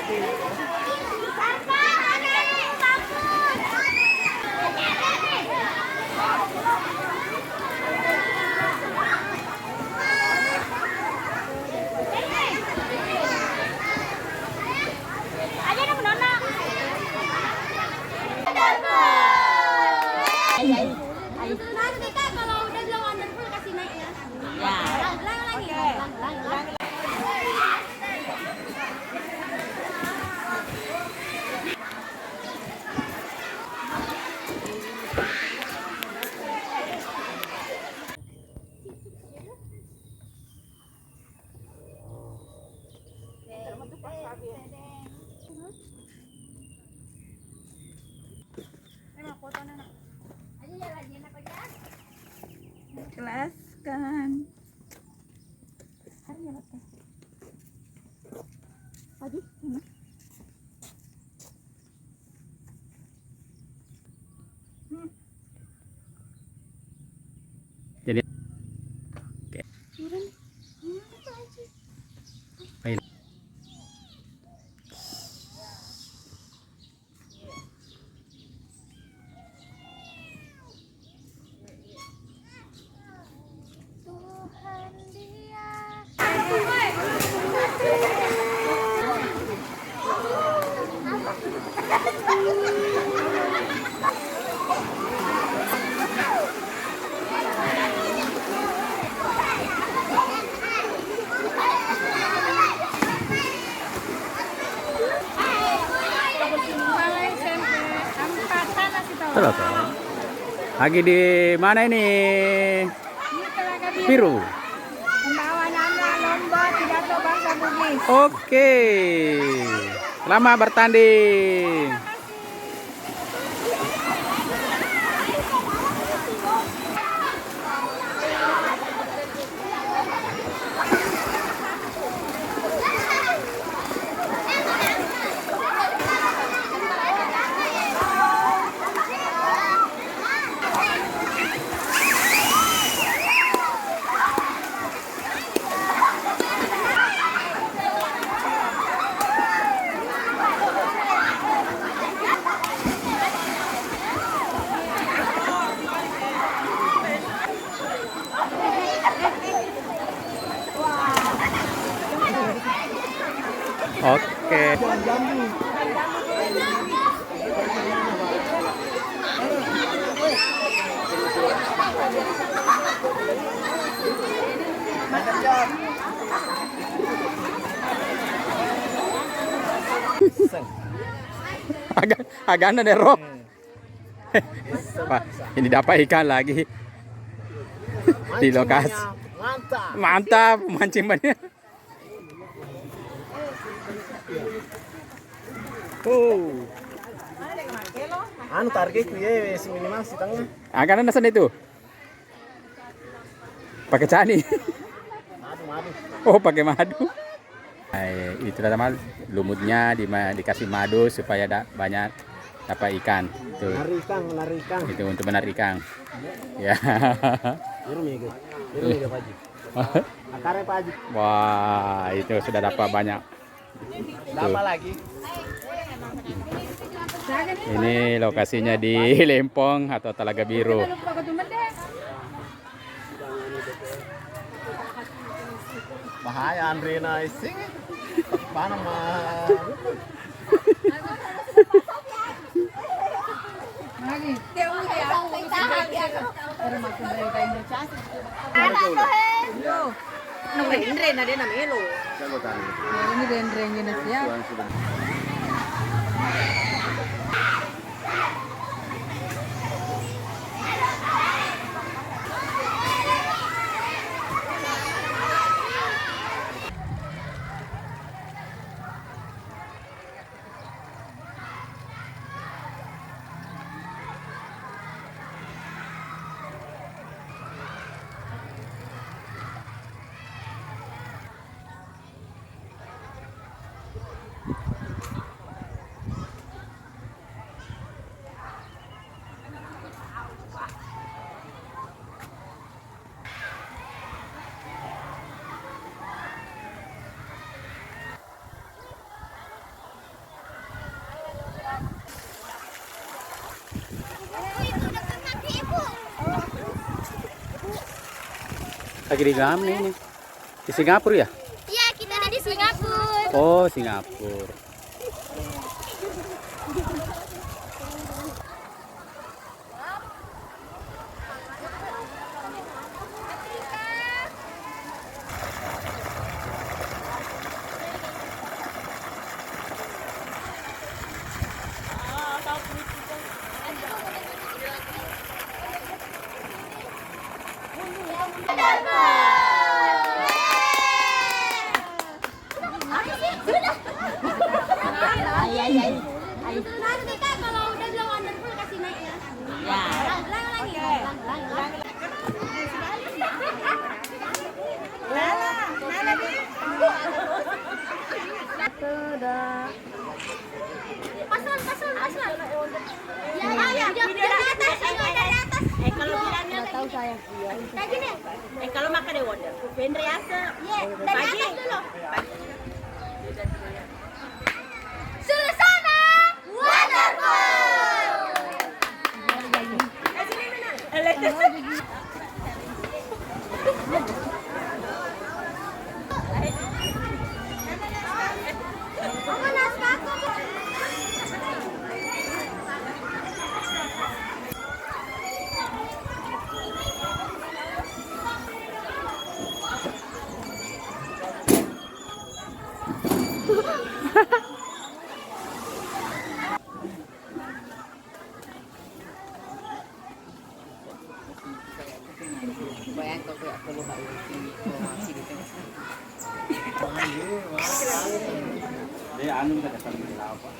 Nanti Kak kalau udah bilang wonderful kasih naik ya. Ya. Ulang lagi. Ulang. Kelaskan. Hari ya, Teh. Pagi, mana? Jadi oke. Baik. Halo, lagi di mana ini? Biru. Membawa nama lomba pidato bahasa Bugis. Oke. Selamat bertanding. Oke. Agak ada Rob. Wah, ini dapat ikan lagi di lokasi. Mantap mancingannya. Anu targetku ya minimal sih tengah. Agak ada sana itu. Pakai cani. Madu. Oh, pakai madu. Itu teman lumutnya dikasih madu supaya banyak dapat ikan. Itu. Menarik ikan. Itu untuk menarik ikan. Ya. Biru mega Paji. Akarnya Paji. Wah, itu sudah dapat banyak. Dapat lagi. Ini lokasinya di Lempong atau Talaga Biru. Bahaya Andrina ising. Mana mah? Ini Ren ya. Lagi di mana ini? Di Singapura ya? Iya, kita ada di Singapura. Oh, Singapura. Nanti Kak, kalau udah bilang wonderful kasih naik ya. Ya. Lang lagi. Lang. Pasang. Ya. Dari atas, dari atas. Kalau bilangnya tahu saya. Kayak gini. Kalau makan deh Wonder, Vendri asa. Iya, dari atas dulu. Suasana wonderful. Apa naskah? Dia anu kita kesan di laut. Pak.